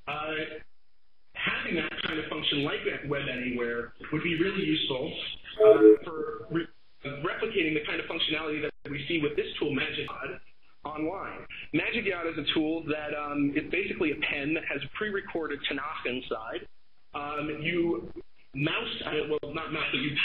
Having that kind of function like Web Anywhere would be really useful for replicating the kind of functionality that we see with this tool, MagicYod, online. MagicYod is a tool that is basically a pen that has a pre-recorded Tanakh inside. You mouse, well, not mouse, but you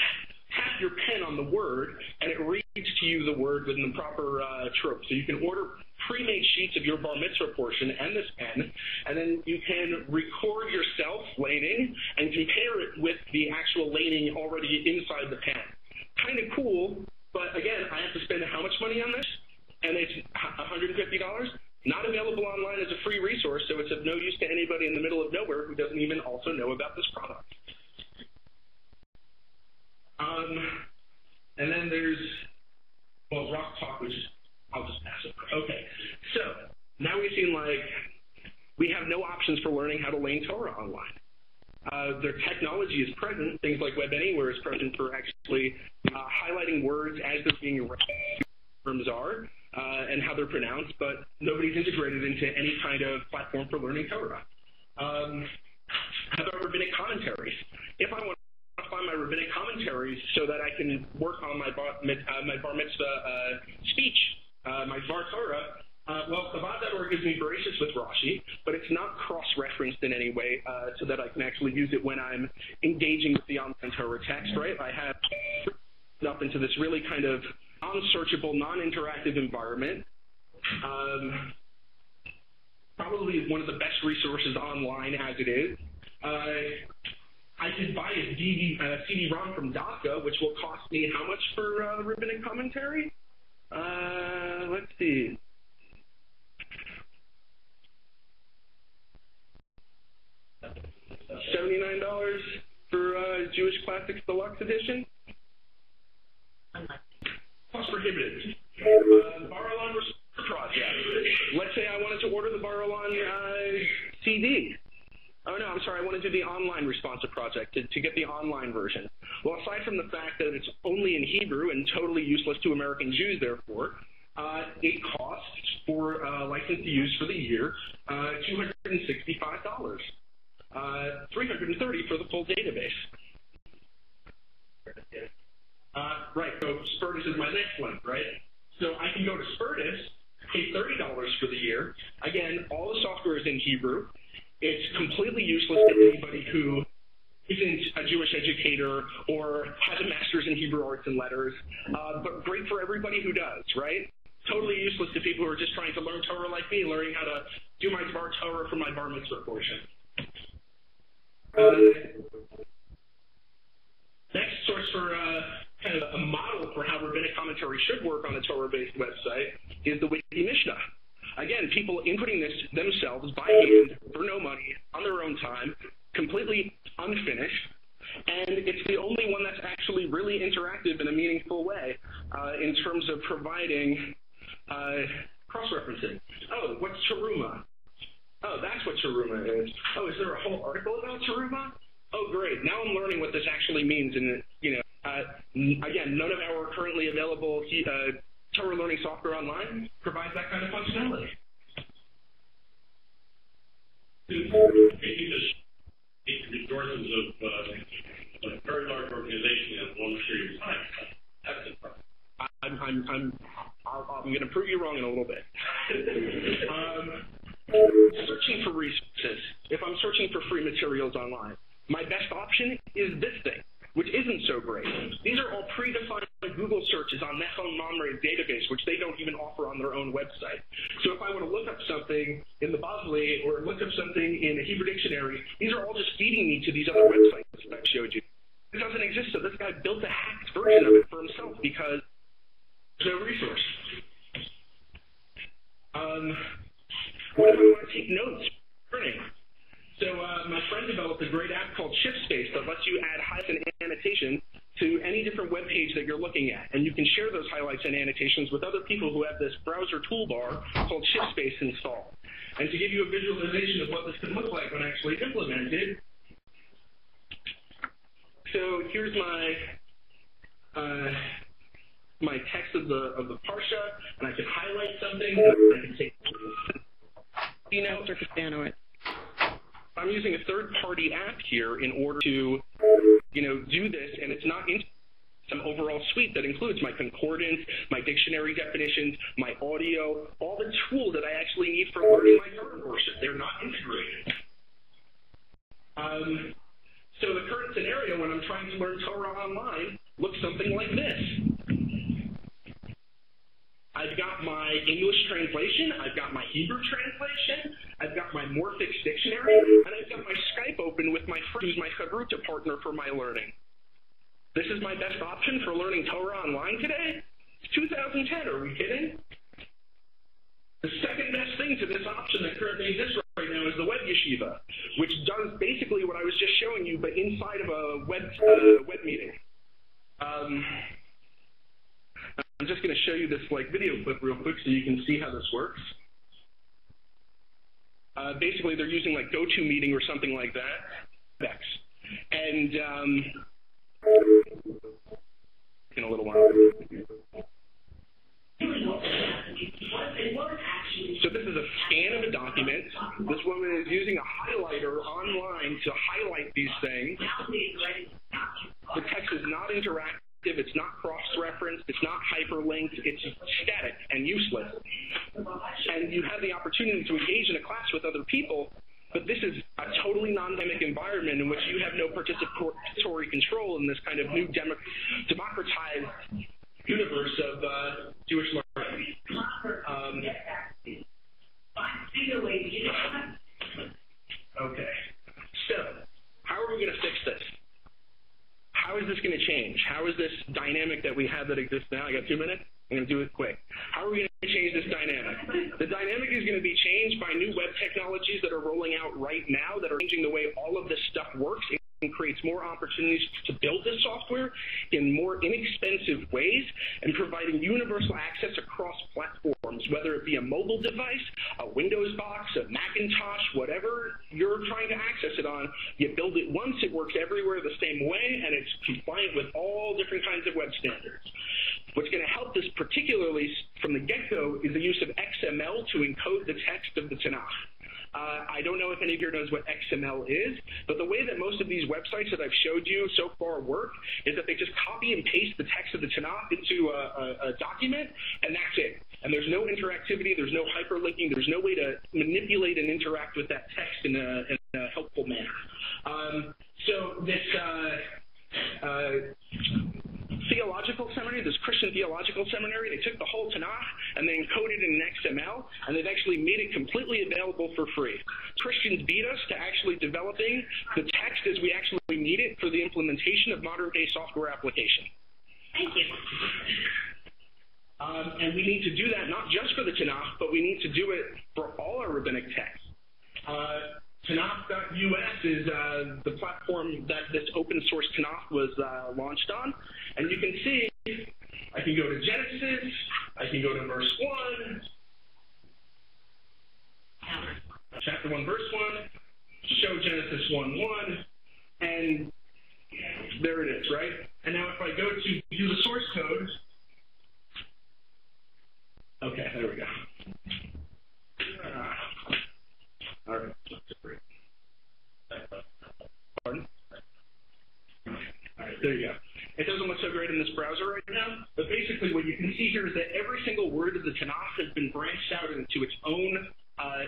tap your pen on the word, and it reads to you the word within the proper trope. So you can order pre-made sheets of your bar mitzvah portion and this pen, and then you can record yourself laning and compare it with the actual laning already inside the pen. Kind of cool, but again, I have to spend how much money on this? And it's $150? Not available online as a free resource, so it's of no use to anybody in the middle of nowhere who doesn't even also know about this product. And then there's, well, Rock Talk, which I'll just pass over. Okay, so now we've seen, like, we have no options for learning how to lane Torah online. Their technology is present. Things like Web Anywhere is present for actually highlighting words as they're being read, terms are, and how they're pronounced, but nobody's integrated into any kind of platform for learning Torah. How about rabbinic commentaries? If I want to find my rabbinic commentaries so that I can work on my bar mitzvah speech, my Dvar Torah, well, Chabad.org gives me Bereshis with Rashi, but it's not cross-referenced in any way so that I can actually use it when I'm engaging with the online Torah text, right? I have up into this really kind of non-searchable, non-interactive environment. Probably one of the best resources online as it is. I could buy a CD-ROM from DACA, which will cost me how much for the rabbinic commentary? Let's see. $79 for Jewish Classics Deluxe Edition. Cost prohibitive. Bar-O-Lon project. Let's say I wanted to order the Bar-O-Lon CD. Oh no, I'm sorry, I want to do the online responsive project to get the online version. Well, aside from the fact that it's only in Hebrew and totally useless to American Jews, therefore, it costs for license to use for the year $265. $330 for the full database. Right, so Spurtis is my next one, right? So I can go to Spurtis, pay $30 for the year. Again, all the software is in Hebrew. It's completely useless to anybody who isn't a Jewish educator or has a master's in Hebrew arts and letters, but great for everybody who does, right? Totally useless to people who are just trying to learn Torah like me, learning how to do my Dvar Torah for my bar mitzvah portion. Next source for kind of a model for how rabbinic commentary should work on a Torah-based website is the Wiki Mishnah. Again, people inputting this themselves by hand for no money on their own time, completely unfinished, and it's the only one that's actually really interactive in a meaningful way in terms of providing cross-referencing. Oh, what's Teruma? Oh, that's what Teruma is. Oh, is there a whole article about Teruma? Oh, great. Now I'm learning what this actually means. And, you know, again, none of our currently available Torah learning software online provides that kind of functionality. Resources of a very large organization in one period of time. That's the problem. I'm going to prove you wrong in a little bit. Searching for resources. If I'm searching for free materials online, my best option is this thing, which isn't so great. These are all predefined Google searches on Nechon Mamre's database, which they don't even offer on their own website. So if I want to look up something in the Bavli or look up something in a Hebrew dictionary, these are all just feeding me to these other websites that I showed you. It doesn't exist, so this guy built a hacked version of it for himself because there's no resource. What if I want to take notes for learning? So my friend developed a great app called ShiftSpace that lets you add highlights and annotation to any different web page that you're looking at. And you can share those highlights and annotations with other people who have this browser toolbar called ShiftSpace installed. And to give you a visualization of what this could look like when actually implemented, so here's my my text of the parsha, and I can highlight something, and I can take notes or Castano it. I'm using a third-party app here in order to, do this, and it's not in some overall suite that includes my concordance, my dictionary definitions, my audio, all the tools that I actually need for learning my Torah courses. They're not integrated. So the current scenario when I'm trying to learn Torah online looks something like this. I've got my English translation, I've got my Hebrew translation, I've got my Morphics dictionary, and I've got my Skype open with my friend who's my Chavruta partner for my learning. This is my best option for learning Torah online today? It's 2010, are we kidding? The second best thing to this option that currently exists right now is the web yeshiva, which does basically what I was just showing you, but inside of a web meeting. I'm just going to show you this video clip real quick so you can see how this works. Basically, they're using GoToMeeting or something like that. And in a little while. So this is a scan of a document. This woman is using a highlighter online to highlight these things. The text is not interactive. It's not cross-referenced. It's not hyperlinked. It's static and useless. And you have the opportunity to engage in a class with other people, but this is a totally non-dynamic environment in which you have no participatory control in this kind of new democratized universe of Jewish learning. Okay. So, how are we going to fix this? How is this going to change? How is this dynamic that we have that exists now? I got 2 minutes. I'm going to do it quick. How are we going to change this dynamic? The dynamic is going to be changed by new web technologies that are rolling out right now that are changing the way all of this stuff works and creates more opportunities to build this software in more inexpensive ways and providing universal access across platforms, whether it be a mobile device, a Windows box, a Macintosh, whatever you're trying to access it on. You build it once, it works everywhere the same way, and it's compliant with all different kinds of web standards. What's going to help this particularly from the get-go is the use of XML to encode the text of the Tanakh. I don't know if any of you knows what XML is, but the way that most of these websites that I've showed you so far work is that they just copy and paste the text of the Tanakh into a document, and that's it. And there's no interactivity, there's no hyperlinking, there's no way to manipulate and interact with that text in a helpful manner. So this theological seminary, this Christian theological seminary, they took the whole Tanakh and they encoded it in XML, and they've actually made it completely available for free. Christians beat us to actually developing the text as we actually need it for the implementation of modern-day software application. Thank you. And we need to do that not just for the Tanakh, but we need to do it for all our rabbinic texts. Tanakh.us is the platform that this open source Tanakh was launched on. And you can see, I can go to Genesis, I can go to verse 1, chapter 1, verse 1, show Genesis 1:1, and there it is, right? And now if I go to view the source code, okay, there we go. All right. Pardon? All right, there you go. It doesn't look so great in this browser right now, but basically what you can see here is that every single word of the Tanakh has been branched out into its own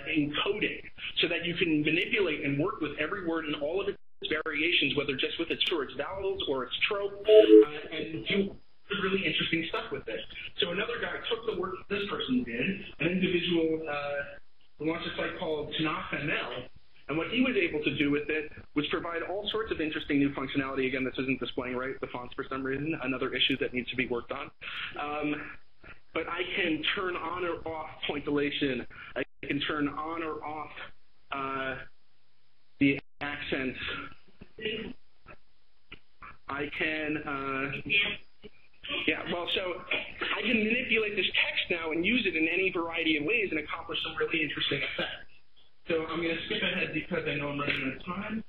encoding so that you can manipulate and work with every word in all of its variations, whether just with its vowels or its trope, and do really interesting stuff with it. So another guy took the work that this person did, an individual launched a site called Tanakh ML, and what he was able to do with it was provide all sorts of interesting new functionality. Again, this isn't displaying right, the fonts for some reason, another issue that needs to be worked on. But I can turn on or off pointillation. I can turn on or off the accents. I can, so I can manipulate this text now and use it in any variety of ways and accomplish some really interesting effects. So I'm going to skip ahead because I know I'm running out of time.